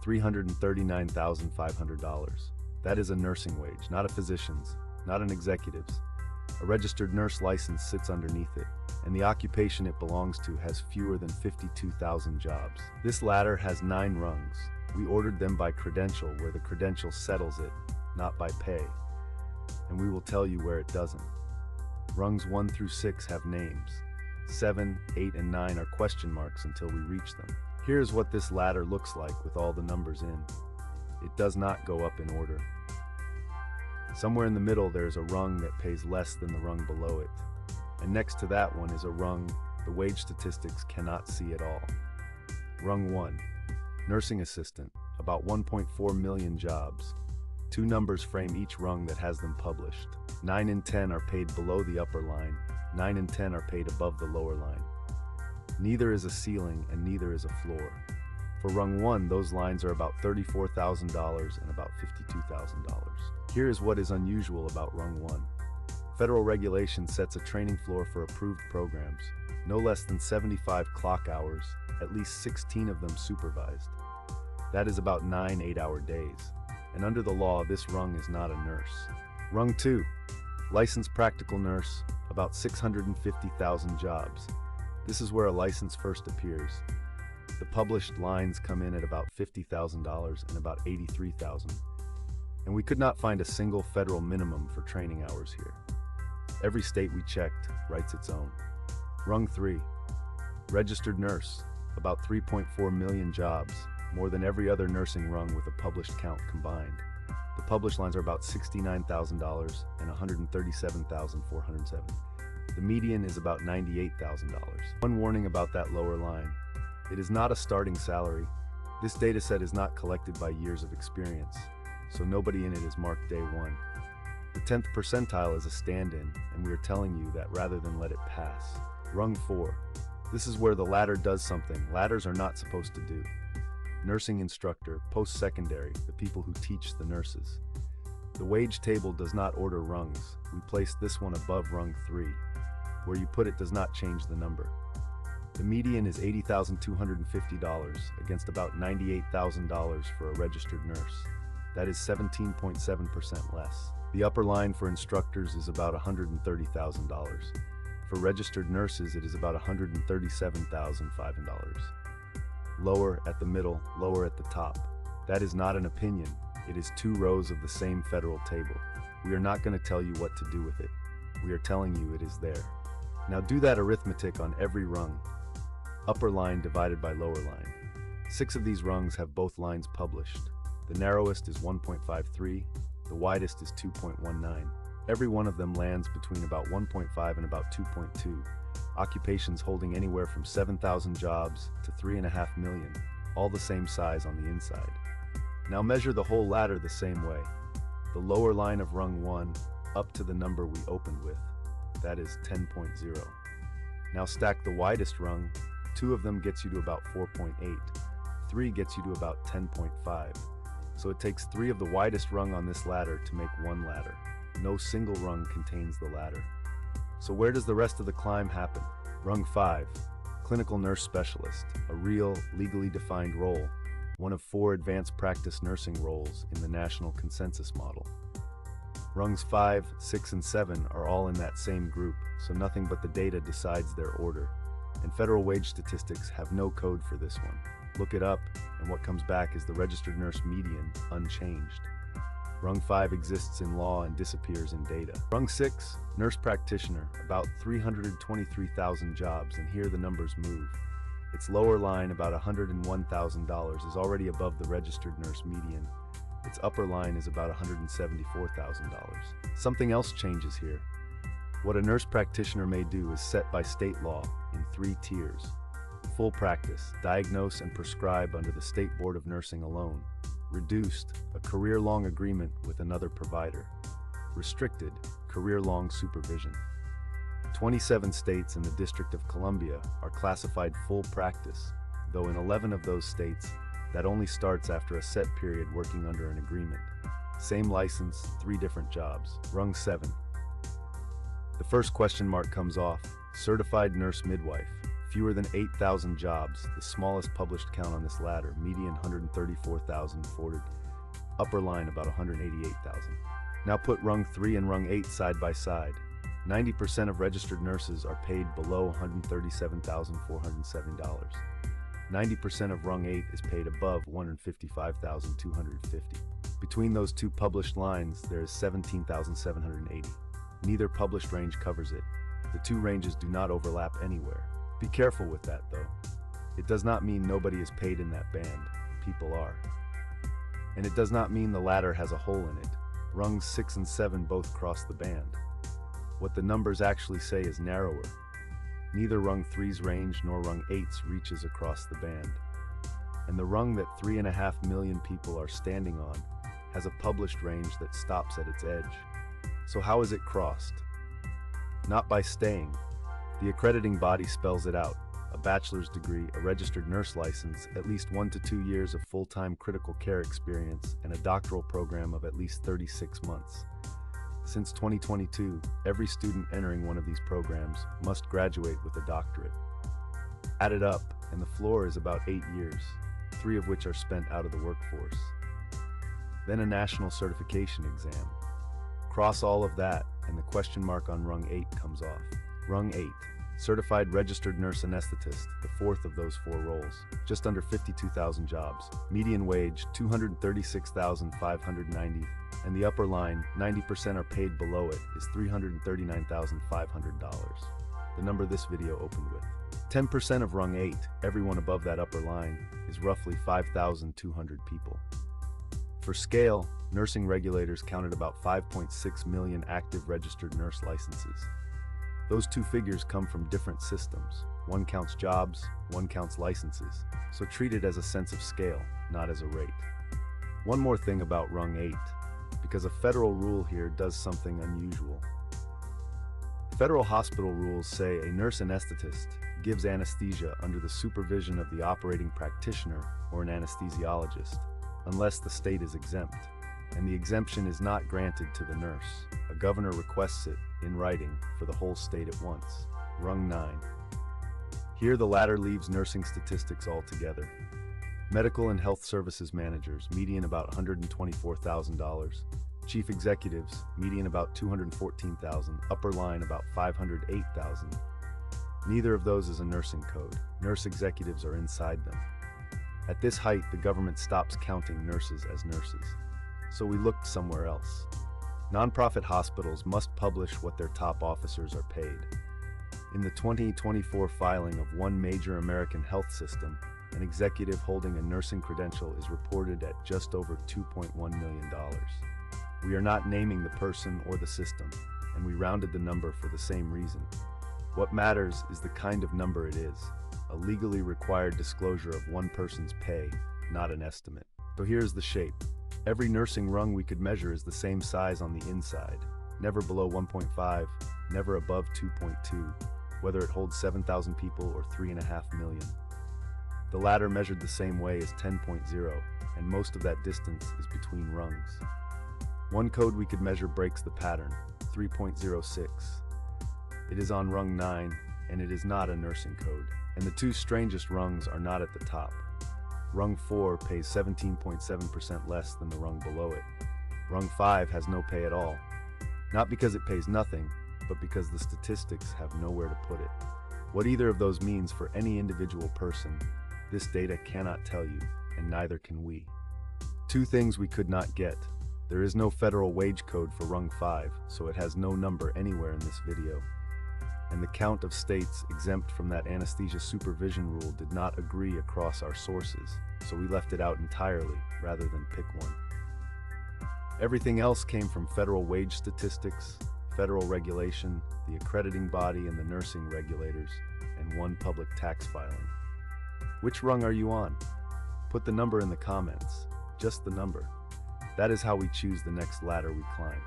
$339,500. That is a nursing wage, not a physician's, not an executive's. A registered nurse license sits underneath it, and the occupation it belongs to has fewer than 52,000 jobs. This ladder has 9 rungs. We ordered them by credential, where the credential settles it, not by pay. And we will tell you where it doesn't. Rungs 1 through 6 have names. 7, 8, and 9 are question marks until we reach them. Here's what this ladder looks like with all the numbers in. It does not go up in order. Somewhere in the middle there is a rung that pays less than the rung below it. And next to that one is a rung the wage statistics cannot see at all. Rung 1. Nursing assistant, about 1.4 million jobs. 2 numbers frame each rung that has them published. 9 and 10 are paid below the upper line. 9 and 10 are paid above the lower line. Neither is a ceiling and neither is a floor. For Rung 1, those lines are about $34,000 and about $52,000. Here is what is unusual about Rung 1. Federal regulation sets a training floor for approved programs, no less than 75 clock hours, at least 16 of them supervised. That is about 9 8-hour days. And under the law, this rung is not a nurse. Rung 2. Licensed practical nurse, about 650,000 jobs. This is where a license first appears. The published lines come in at about $50,000 and about $83,000. And we could not find a single federal minimum for training hours here. Every state we checked writes its own. Rung 3. Registered nurse, about 3.4 million jobs, more than every other nursing rung with a published count combined. The published lines are about $69,000 and $137,407. The median is about $98,000. One warning about that lower line. It is not a starting salary. This dataset is not collected by years of experience, so nobody in it is marked day 1. The 10th percentile is a stand-in, and we are telling you that rather than let it pass. Rung 4. This is where the ladder does something ladders are not supposed to do. Nursing instructor, post-secondary, the people who teach the nurses. The wage table does not order rungs. We placed this one above Rung 3. Where you put it does not change the number. The median is $80,250 against about $98,000 for a registered nurse. That is 17.7% less. The upper line for instructors is about $130,000. For registered nurses, it is about $137,500. Lower at the middle, lower at the top. That is not an opinion. It is 2 rows of the same federal table. We are not going to tell you what to do with it. We are telling you it is there. Now do that arithmetic on every rung. Upper line divided by lower line. 6 of these rungs have both lines published. The narrowest is 1.53, the widest is 2.19. Every one of them lands between about 1.5 and about 2.2. Occupations holding anywhere from 7,000 jobs to 3.5 million, all the same size on the inside. Now measure the whole ladder the same way. The lower line of Rung 1 up to the number we opened with. That is 10.0. Now stack the widest rung. 2 of them gets you to about 4.8. 3 gets you to about 10.5. So it takes 3 of the widest rung on this ladder to make one ladder. No single rung contains the ladder. So where does the rest of the climb happen? Rung 5. Clinical nurse specialist, a real, legally defined role, one of 4 advanced practice nursing roles in the national consensus model. Rungs 5, 6, and 7 are all in that same group, so nothing but the data decides their order. And federal wage statistics have no code for this one. Look it up, and what comes back is the registered nurse median, unchanged. Rung 5 exists in law and disappears in data. Rung 6, nurse practitioner, about 323,000 jobs, and here the numbers move. Its lower line, about $101,000, is already above the registered nurse median. Its upper line is about $174,000. Something else changes here. What a nurse practitioner may do is set by state law in 3 tiers. Full practice, diagnose and prescribe under the State Board of Nursing alone. Reduced, a career-long agreement with another provider. Restricted, career-long supervision. 27 states and the District of Columbia are classified full practice, though in 11 of those states, that only starts after a set period working under an agreement. Same license, 3 different jobs. Rung 7. The first question mark comes off. Certified nurse midwife. Fewer than 8,000 jobs, the smallest published count on this ladder, median 134,000 forwarded, upper line about 188,000. Now put Rung 3 and Rung 8 side by side. 90% of registered nurses are paid below $137,470. 90% of Rung 8 is paid above $155,250. Between those two published lines, there is 17,780. Neither published range covers it. The two ranges do not overlap anywhere. Be careful with that, though. It does not mean nobody is paid in that band. People are. And it does not mean the ladder has a hole in it. Rungs 6 and 7 both cross the band. What the numbers actually say is narrower. Neither Rung 3's range nor Rung 8's reaches across the band. And the rung that 3.5 million people are standing on has a published range that stops at its edge. So how is it crossed? Not by staying. The accrediting body spells it out. A bachelor's degree, a registered nurse license, at least 1 to 2 years of full-time critical care experience, and a doctoral program of at least 36 months. Since 2022, every student entering one of these programs must graduate with a doctorate. Add it up, and the floor is about 8 years, 3 of which are spent out of the workforce. Then a national certification exam. Cross all of that, and the question mark on Rung 8 comes off. Rung 8. Certified Registered Nurse Anesthetist, the fourth of those 4 roles. Just under 52,000 jobs. Median wage, $236,590. And the upper line, 90% are paid below it, is $339,500. The number this video opened with. 10% of Rung 8, everyone above that upper line, is roughly 5,200 people. For scale, nursing regulators counted about 5.6 million active registered nurse licenses. Those two figures come from different systems. One counts jobs, one counts licenses. So treat it as a sense of scale, not as a rate. One more thing about Rung 8, because a federal rule here does something unusual. Federal hospital rules say a nurse anesthetist gives anesthesia under the supervision of the operating practitioner or an anesthesiologist, unless the state is exempt. And the exemption is not granted to the nurse. A governor requests it in writing for the whole state at once. Rung 9. Here the latter leaves nursing statistics altogether. Medical and health services managers, median about $124,000. Chief executives, median about $214,000. Upper line about $508,000. Neither of those is a nursing code. Nurse executives are inside them. At this height, the government stops counting nurses as nurses. So we looked somewhere else. Nonprofit hospitals must publish what their top officers are paid. In the 2024 filing of one major American health system, an executive holding a nursing credential is reported at just over $2.1 million. We are not naming the person or the system, and we rounded the number for the same reason. What matters is the kind of number it is, a legally required disclosure of one person's pay, not an estimate. So here's the shape. Every nursing rung we could measure is the same size on the inside, never below 1.5, never above 2.2, whether it holds 7,000 people or 3.5 million. The latter measured the same way is 10.0, and most of that distance is between rungs. One code we could measure breaks the pattern, 3.06. It is on rung 9, and it is not a nursing code. And the two strangest rungs are not at the top. Rung 4 pays 17.7% less than the rung below it. Rung 5 has no pay at all. Not because it pays nothing, but because the statistics have nowhere to put it. What either of those means for any individual person, this data cannot tell you, and neither can we. Two things we could not get. There is no federal wage code for Rung 5, so it has no number anywhere in this video. And the count of states exempt from that anesthesia supervision rule did not agree across our sources, so we left it out entirely rather than pick one. Everything else came from federal wage statistics, federal regulation, the accrediting body and the nursing regulators, and one public tax filing. Which rung are you on? Put the number in the comments, just the number. That is how we choose the next ladder we climb.